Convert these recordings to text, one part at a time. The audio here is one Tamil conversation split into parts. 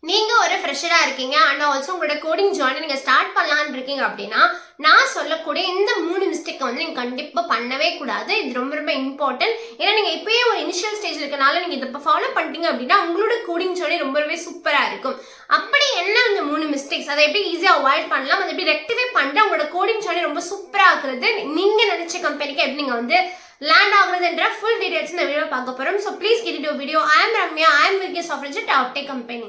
நீங்க ஒரு ஃப்ரெஷரா இருக்கீங்க அண்ட் ஆல்சோ உங்களோட கோடிங் ஜர்னி நீங்க ஸ்டார்ட் பண்ணலாம்னு இருக்கீங்க அப்படின்னா நான் சொல்லக்கூடிய இந்த 3 மிஸ்டேக் வந்து நீங்க கண்டிப்பா பண்ணவே கூடாது. இது ரொம்ப ரொம்ப இம்பார்ட்டன்ட். ஏன்னா நீங்க இப்பயே ஒரு இனிஷியல் ஸ்டேஜ் இருக்கனால நீங்க இதை ஃபாலோ பண்ணிட்டீங்க அப்படின்னா உங்களோட கோடிங் ஜர்னி ரொம்பவே சூப்பரா இருக்கும். அப்படி என்ன இந்த 3 மிஸ்டேக்ஸ், அதை எப்படி ஈஸியா அவாய்ட் பண்ணலாம், அதை எப்படி ரெக்டிஃபை பண்ணிட்டு உங்களோட கோடிங் ஜர்னி ரொம்ப சூப்பரா ஆக்குறது, நீங்க நினைச்ச கம்பெனிக்கு எப்படி நீங்க வந்து லேண்ட் ஆகுறதுன்ற ஃபுல் டீடைல்ஸ் இந்த வீடியோ பார்க்க போறோம். So please get into video. I am Ramya. I am with software top tech company.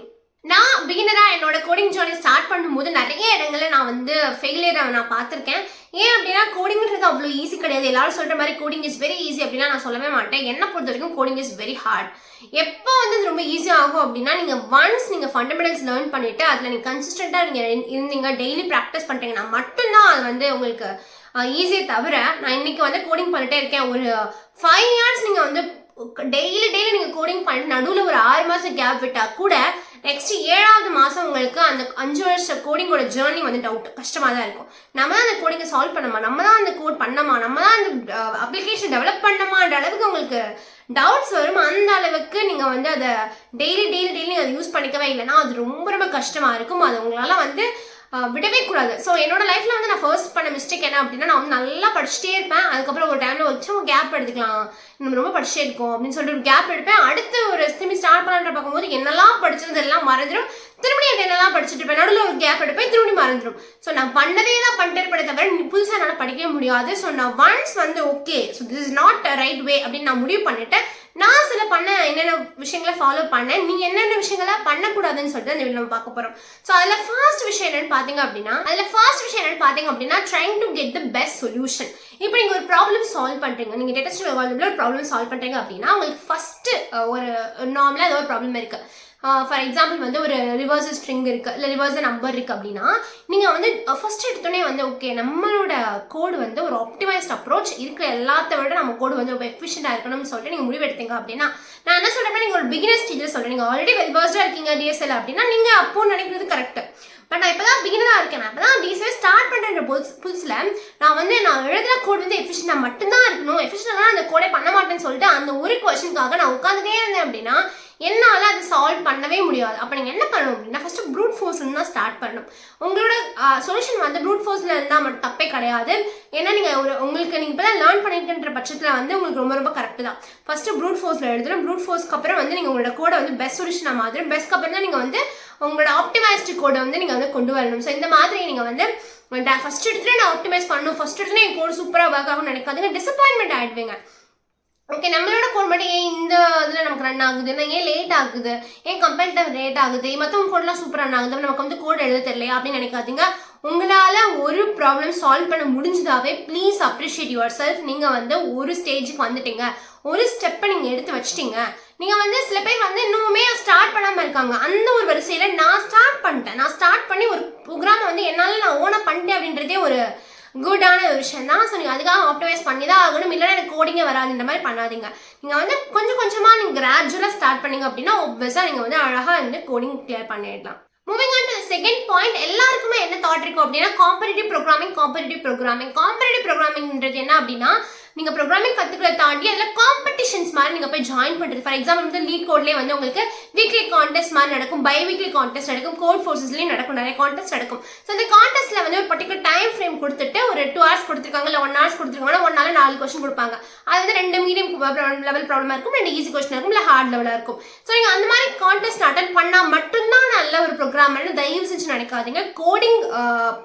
நான் பிகினரா என்னோட கோடிங் ஜர்னி ஸ்டார்ட் பண்ணும்போது நிறைய இடங்கள்ல நான் வந்து ஃபெயிலியரை நான் பார்த்துருக்கேன். ஏன் அப்படின்னா கோடிங்கிறது அவ்வளோ ஈஸி கிடையாது. எல்லாரும் சொல்ற மாதிரி கோடிங் இஸ் வெரி ஈஸி அப்படின்னா நான் சொல்லவே மாட்டேன். என்னை பொறுத்த வரைக்கும் கோடிங் இஸ் வெரி ஹார்ட். எப்போ வந்து இது ரொம்ப ஈஸி ஆகும் அப்படின்னா நீங்கள் ஒன்ஸ் நீங்கள் ஃபண்டமெண்டல்ஸ் லேர்ன் பண்ணிட்டு அதில் நீங்கள் கன்சிஸ்டண்டாக நீங்கள் இருந்தீங்க, டெய்லி ப்ராக்டிஸ் பண்ணுறீங்கன்னா மட்டும்தான் அது வந்து உங்களுக்கு ஈஸியே தவிர, நான் இன்னைக்கு வந்து கோடிங் பண்ணிட்டே இருக்கேன், ஒரு 5 இயர்ஸ் நீங்கள் வந்து டெய்லி நீங்கள் கோடிங் பண்ணிட்டு நடுவில் ஒரு 6 மாதம் கேப் விட்டால் கூட நெக்ஸ்ட் 7வது மாதம் உங்களுக்கு அந்த 5 வருஷ கோடிங்கோட ஜேர்னி வந்து டவுட் கஷ்டமாக தான் இருக்கும். நம்ம தான் அந்த கோடிங்கை சால்வ் பண்ணமா, நம்ம தான் அந்த கோட் பண்ணமா, நம்ம தான் அந்த அப்ளிகேஷன் டெவலப் பண்ணமான்ற அளவுக்கு உங்களுக்கு டவுட்ஸ் வரும். அந்த அளவுக்கு நீங்கள் வந்து அதை டெய்லி நீங்கள் அதை யூஸ் பண்ணிக்கவே இல்லைன்னா அது ரொம்ப ரொம்ப கஷ்டமாக இருக்கும். அது உங்களால் வந்து விடவே கூடாது. ஸோ என்னோட லைஃப்ல வந்து நான் ஃபர்ஸ்ட் பண்ண மிஸ்டேக் என்ன அப்படின்னா, நான் வந்து நல்லா படிச்சுட்டே இருப்பேன். அதுக்கப்புறம் ஒரு டைம்ல வச்சு கேப் எடுத்துக்கலாம், நம்ம ரொம்ப படிச்சுட்டே இருக்கோம் அப்படின்னு சொல்லிட்டு ஒரு கேப் எடுப்பேன். அடுத்து ஒரு திரும்பி ஸ்டார்ட் பண்ணலான்ற பார்க்கும்போது என்னெல்லாம் படிச்சது எல்லாம் மறந்துடும். திரும்பி அது என்னெல்லாம் படிச்சுட்டு இருப்பேன், நடுவில் ஒரு கேப் எடுப்பேன், திரும்பி மறந்துடும். ஸோ நான் பண்ணதே தான் பண்ணிட்டே இருப்பேன் தவிர புதுசாக என்னால் படிக்கவே முடியாது. ஸோ நான் ஒன்ஸ் வந்து okay so this is not right way அப்படின்னு நான் முடிவு பண்ணிட்டேன். நான் சில என்னென்ன விஷயங்களை ஃபாலோ பண்ணேன், நீங்க என்னென்ன விஷயங்களா பண்ணக்கூடாதுன்னு சொல்லிட்டு அந்த வீடியோ நம்ம பார்க்க போறோம். ஸோ அதில் ஃபர்ஸ்ட் விஷயம் என்னன்னு பார்த்தீங்க அப்படின்னா trying to get the best solution. இப்போ நீங்க ஒரு ப்ராப்ளம் சால்வ் பண்றீங்க, நீங்க டேட்டா ஸ்ட்ரக்சர் அல்ஜிப்ரால ஒரு ப்ராப்ளம் சால்வ் பண்றீங்க அப்படின்னா உங்களுக்கு ஃபர்ஸ்ட் ஒரு நார்மலா ஏதோ ஒரு ப்ராப்ளம் இருக்கு. ஃபார் எக்ஸாம்பிள் வந்து ஒரு ரிவர்ஸ் ஸ்ட்ரிங் இருக்கு, இல்லை ரிவர்ஸ் நம்பர் இருக்கு அப்படின்னா நீங்க வந்து ஃபர்ஸ்ட் எடுத்தோடனே வந்து ஓகே நம்மளோட கோடு வந்து ஒரு ஆப்டிமைஸ்ட் அப்ரோச் இருக்கிற எல்லாத்த விட நம்ம கோடு வந்து ரொம்ப எஃபிஷியண்டா இருக்கணும்னு சொல்லிட்டு நீங்க முடிவு எடுத்தீங்க அப்படின்னா, நான் என்ன சொல்றேன்னா நீங்க ஒரு பிகினர் ஸ்டேஜ்ல சொல்றேன், நீங்க ஆல்ரெடி வெல்வர்ஸ்டா இருக்கீங்க டிஎஸ்எல் அப்படின்னா நீங்க அப்போ நினைக்கிறது கரெக்ட். பட் நான் இப்பதான் பிகினரா இருக்கேன், நான் இப்பதான் டிஎஸ்எல் ஸ்டார்ட் பண்ற புதுசுல நான் எழுதுற கோட் வந்து எஃபிஷியண்டா மட்டும்தான் இருக்கணும், எஃபிஷியண்டா அந்த கோடை பண்ண மாட்டேன்னு சொல்லிட்டு அந்த ஒரு கொஸ்டினுக்காக நான் உட்காந்துட்டே இருந்தேன் அப்படின்னா என்னால் அதை சால்வ் பண்ணவே முடியாது. அப்போ நீங்கள் என்ன பண்ணணும் அப்படின்னா ஃபர்ஸ்ட் ப்ரூட் ஃபோர்ஸ்ல தான் ஸ்டார்ட் பண்ணணும். உங்களோட சொல்யூஷன் வந்து ப்ரூட் ஃபோர்ஸ்ல இருந்தால் மட்டும் தப்பே கிடையாது. ஏன்னா நீங்கள் உங்களுக்கு நீங்கள் இப்போ தான் லேர்ன் பண்ணிட்டுன்ற பட்சத்தில் வந்து உங்களுக்கு ரொம்ப ரொம்ப கரெக்ட் தான். ஃபர்ஸ்ட் ப்ரூட் ஃபோர்ஸ்ல எழுதணும். ப்ரூட் ஃபோர்ஸ்க்கு அப்புறம் வந்து நீங்கள் உங்களோட கோடை வந்து பெஸ்ட் சொல்யூஷனாக மாதிரி பெஸ்ட்க்கு அப்புறம் தான் நீங்கள் வந்து உங்களோட ஆப்டிமைஸ்ட் கோடை வந்து நீங்கள் வந்து கொண்டு வரணும். ஸோ இந்த மாதிரி நீங்கள் வந்து ஃபர்ஸ்ட் எடுத்துட்டு நான் ஆப்டிமைஸ் பண்ணணும், ஃபர்ஸ்ட் எடுத்துட்டு என் கோடு சூப்பராக ஒர்க் ஆகும்னு நினைக்காதுங்க, டிசப்பாயின்மெண்ட் ஆயிடுவீங்க. ஓகே நம்மளோட கோட் மட்டும் ஏன் இந்த இதில் நமக்கு ரன் ஆகுது, ஏன் லேட் ஆகுது, ஏன் கம்பேரிட்டிவ் லேட் ஆகுது, மற்றவங்க கோடெலாம் சூப்பர் ரன் ஆகுது, நமக்கு வந்து கோட் எழுத தெரியலையா அப்படின்னு நினைக்காதீங்க. உங்களால் ஒரு ப்ராப்ளம் சால்வ் பண்ண முடிஞ்சதாவே ப்ளீஸ் அப்ரிஷியேட் யுவர் செல்ஃப். நீங்கள் வந்து ஒரு ஸ்டேஜுக்கு வந்துட்டீங்க, ஒரு ஸ்டெப்பை நீங்கள் எடுத்து வச்சிட்டீங்க. நீங்கள் வந்து சில பேர் வந்து இன்னுமே ஸ்டார்ட் பண்ணாமல் இருக்காங்க. அந்த ஒரு வரிசையில் நான் ஸ்டார்ட் பண்ணி ஒரு ப்ரோக்ராமை வந்து என்னால் நான் ஓனாக பண்ணிட்டேன் அப்படின்றதே ஒரு குட்டான ஒரு விஷயம் தான். ஸோ நீங்கள் அதுக்காக ஆப்டிமைஸ் பண்ணி தான் ஆகணும், இல்லைன்னா எனக்கு கோடிங்கே வராதுன்ற மாதிரி பண்ணாதீங்க. நீங்கள் வந்து கொஞ்சம் கொஞ்சமாக நீங்கள் கிராஜுவலாக ஸ்டார்ட் பண்ணீங்க அப்படின்னா ஒப்வியஸாக நீங்கள் வந்து அழகாக வந்து கோடிங் கிளியர் பண்ணிடலாம். Moving on to second point, எல்லாருக்குமே என்ன தாட் இருக்கும் அப்படின்னா காம்படிட்டிவ் ப்ரோக்ராமிங்ன்றது என்ன அப்படின்னா நீங்க ப்ரோக்ராமிங் கத்துக்கிறத தாண்டி அதில் காம்படிஷன்ஸ் மாதிரி நீங்க போய் ஜாயின் பண்றது. ஃபார் எக்ஸாம்பிள் வந்து லீட் கோட்லேயே வந்து உங்களுக்கு வீக்லி கான்டெஸ்ட் மாதிரி நடக்கும், பை வீக்லி கான்டெஸ்ட் நடக்கும், கோட் ஃபோர்ஸஸ்லேயும் நடக்கும், நிறைய கான்டெஸ்ட் நடக்கும். ஸோ அந்த கான்டெஸ்ட்ல வந்து ஒரு பர்டிகுலர் டைம் ஃப்ரேம் கொடுத்துட்டு ஒரு 2 hours கொடுத்துருக்காங்க, இல்லை 1 hour கொடுத்துருக்காங்கன்னா 1 hour 4 கொஸ்டின் கொடுப்பாங்க. அது வந்து 2 மீடியம் லெவல் ப்ராப்ளமா இருக்கும், 2 ஈஸி கொஸ்டின் இருக்கும், இல்லை ஹார்ட் லெவலாக இருக்கும். ஸோ நீங்கள் அந்த மாதிரி கான்டெஸ்ட் அட்டன் பண்ணால் மட்டும்தான் நல்ல ஒரு ப்ரோக்ராமர்னு தயவு செஞ்சு நினைக்காதீங்க. கோடிங்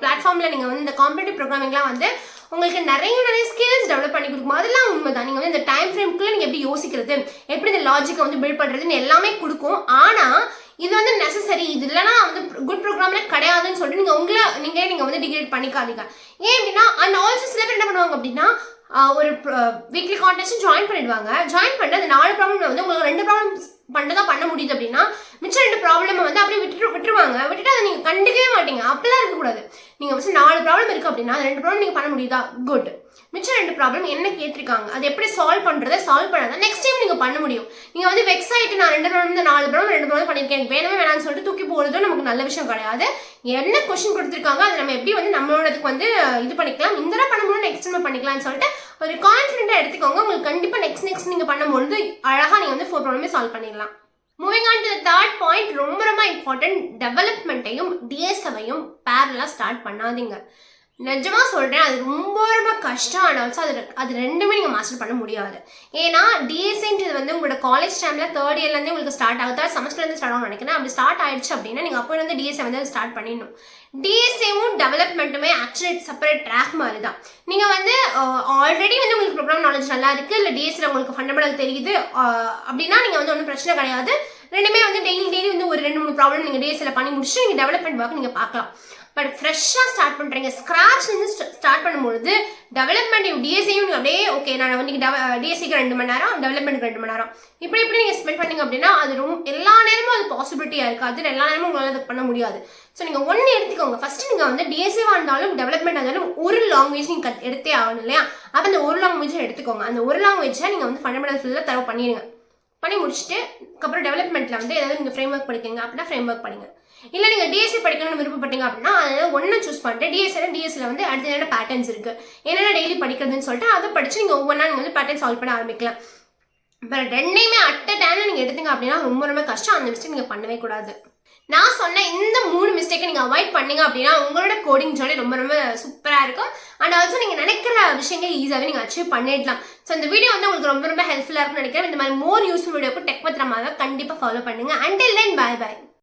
பிளாட்ஃபார்மில் நீங்கள் வந்து இந்த காம்படிட்டிவ் ப்ரோக்ராமிங்லாம் வந்து உங்களுக்கு நிறைய ஸ்கில்ஸ் டெவலப் பண்ணி கொடுக்கும். அதெல்லாம் உண்மைதான். நீங்கள் வந்து இந்த டைம் ஃப்ரேம்குள்ளே நீங்கள் எப்படி யோசிக்கிறது, எப்படி இந்த லாஜிக்கை வந்து பில்ட் பண்ணுறதுன்னு எல்லாமே கொடுக்கும். ஆனால் இது வந்து நெசசரி, இது இல்லைனா வந்து குட் ப்ரோக்ராம்ல கிடையாதுன்னு சொல்லிட்டு நீங்கள் வந்து டிகிரேட் பண்ணிக்காதீங்க. ஏன் அப்படின்னா அண்ட் ஆல்சோ சில பேர் என்ன பண்ணுவாங்க அப்படின்னா ஒரு வீக்லி கான்டெஸ்ட் ஜாயின் பண்ணிடுவாங்க. ஜாயின் பண்ணிட்டு அந்த 4 ப்ராப்ளம்ல வந்து உங்களுக்கு 2 ப்ராப்ளம் பண்ண முடியுது அப்படின்னா மிச்சம் 2 ப்ராப்ளம் வந்து அப்படியே விட்டுருவாங்க. விட்டுட்டு அதை நீங்கள் கண்டுக்கவே மாட்டீங்க. அப்படிலாம் இருக்கக்கூடாது. நீங்கள் ஃபஸ்ட் 4 ப்ராப்ளம் இருக்குது அப்படின்னா 2 ப்ராப்ளம் நீங்கள் பண்ண முடியுதா, குட். மிச்சம் 2 ப்ராப்ளம் என்ன கேட்டிருக்காங்க, அது எப்படி சால்வ் பண்ணாதான் நெக்ஸ்ட் டைம் நீங்கள் பண்ண முடியும். நீங்கள் வந்து வெக்ஸ் ஆகிட்டு நான் 2 ப்ராப்ளம் 4 ப்ராப்ளம் பண்ணியிருக்கேன், எனக்கு வேணாம்னு சொல்லிட்டு தூக்கி போகிறதும் நமக்கு நல்ல விஷயம் கிடையாது. என்ன கொஸ்டின் கொடுத்துருக்காங்க அதை நம்ம எப்படி வந்து நம்மளோடதுக்கு வந்து இது பண்ணிக்கலாம், இந்த தடவை பண்ண முடியும் நெக்ஸ்ட் டைம் பண்ணிக்கலாம்னு சொல்லிட்டு ஒரு கான்ஃபிடென்ட்டாக எடுத்துக்கோங்க. உங்களுக்கு கண்டிப்பாக நெக்ஸ்ட் நீங்கள் பண்ணும்பொழுது அழகாக நீங்கள் வந்து 4 ப்ராப்ளமே சால்வ் பண்ணிடலாம். Moving on to third point, ரொம்ப ரொம்ப இம்பார்ட்டன்ட். டெவலப்மெண்ட்டையும் டிஎஸ்எவையும் பேரலா ஸ்டார்ட் பண்ணாதீங்க. நிஜமா சொல்றேன், அது ரொம்ப ரொம்ப கஷ்டம். அண்ட் ஆல்சோ அது ரெண்டுமே நீங்க மாஸ்டர் பண்ண முடியாது. ஏன்னா டிஎஸ்ஏன்றது வந்து உங்களோட காலேஜ் டைம்ல தேர்ட் இயர்லேருந்து உங்களுக்கு ஸ்டார்ட் ஆகுது, செமஸ்டர்லேருந்து ஸ்டார்ட் ஆகும் நினைக்கிறேன். அப்படி ஸ்டார்ட் ஆயிடுச்சு அப்படின்னா நீங்க அப்போ வந்து டிஎஸ்ஏ வந்து ஸ்டார்ட் பண்ணிடணும். டிஎஸ்ஏவும் டெவலப்மெண்ட்டுமே ஆக்சுவலி செப்பரேட் ட்ராக் மாதிரி தான். நீங்க வந்து ஆல்ரெடி வந்து உங்களுக்கு ப்ரோக்ராம் நாலேஜ் நல்லா இருக்கு, இல்லை டிஎஸ்ஏ உங்களுக்கு ஃபண்டமெண்டல் தெரியுது அப்படின்னா நீங்க வந்து ஒன்றும் பிரச்சனை கிடையாது. ரெண்டுமே வந்து டெய்லி வந்து ஒரு 2-3 ப்ராப்ளம் நீங்க டிஎஸ்ஏல பண்ணி முடிச்சுட்டு நீங்க டெவலப்மெண்ட் ஒர்க் நீங்க பார்க்கலாம். பட் ஃப்ரெஷ்ஷாக ஸ்டார்ட் பண்ணுறீங்க, ஸ்க்ராட்ச்லேருந்து ஸ்டார்ட் பண்ணும்பொழுது டெவலப்மெண்ட் டிஎஸ்சியும் நீங்கள் அப்படியே ஓகே நான் வந்து டிஎஸ்சிக்கு 2 மணி நேரம், டெவலப்மெண்ட்டுக்கு 2 மணி நேரம் இப்படி நீங்கள் ஸ்பெண்ட் பண்ணீங்க அப்படின்னா அது எல்லா நேரமும் அது பாசிபிலிட்டியாக இருக்காது, எல்லா நேரமும் உங்களால் அது பண்ண முடியாது. ஸோ நீங்கள் ஒன்று எடுத்துக்கோங்க. ஃபஸ்ட்டு நீங்கள் வந்து டிஎஸ்சிவாக இருந்தாலும் டெவலப்மெண்ட் இருந்தாலும் ஒரு லாங்குவேஜ் நீங்கள் எடுத்தே ஆகணும் இல்லையா? அப்போ அந்த ஒரு லாங்குவேஜை எடுத்துக்கோங்க. அந்த ஒரு லாங்குவேஜை நீங்கள் வந்து ஃபண்டமெண்டல் ஃபுல்லாக தரவு பண்ணிடுங்க. பண்ணி முடிச்சுட்டு அதுக்கப்புறம் டெவலப்மெண்ட்டில் வந்து ஏதாவது நீங்கள் ஃப்ரேம் ஒர்க் படிக்கிறீங்க அப்படின்னா ஃப்ரேம் ஒர்க் படிங்க. இல்லை நீங்கள் டிஎஸ்சி படிக்கணும்னு விருப்பப்பட்டீங்க அப்படின்னா அதில் ஒன்று சூஸ் பண்ணிட்டு டிஎஸ்சியில் வந்து அடுத்த என்னென்ன பேட்டர்ன்ஸ் இருக்குது, என்னென்ன டெய்லி படிக்கிறதுன்னு சொல்லிட்டு அதை படித்து நீங்கள் ஒவ்வொன்றா நீங்கள் வந்து பேட்டர்ன் சால்வ் பண்ண ஆரம்பிக்கலாம். பட் ரெண்டையுமே அட் அ டைம்ல நீங்கள் எடுத்தீங்க அப்படின்னா ரொம்ப ரொம்ப கஷ்டம். அந்த மிஸ்டேக் நீங்கள் பண்ணவே கூடாது. நான் சொன்ன இந்த 3 மிஸ்டேக்கை நீங்கள் அவாய்ட் பண்ணீங்க அப்படின்னா உங்களோட கோடிங் ஜர்னி ரொம்ப ரொம்ப சூப்பராக இருக்கும். அண்ட் ஆல்சோ நீங்கள் நினைக்கிற விஷயங்கள் ஈஸியாகவே நீங்கள் அச்சீவ் பண்ணிடலாம். ஸோ இந்த வீடியோ வந்து உங்களுக்கு ரொம்ப ரொம்ப ஹெல்ப்ஃபுல்லாக இருக்கும்னு நினைக்கிறேன். இந்த மாதிரி மோர் யூஸ்ஃபுல் வீடியோக்கு டெக் பத்திரமாக கண்டிப்பாக ஃபாலோ பண்ணுங்க. Until then bye by.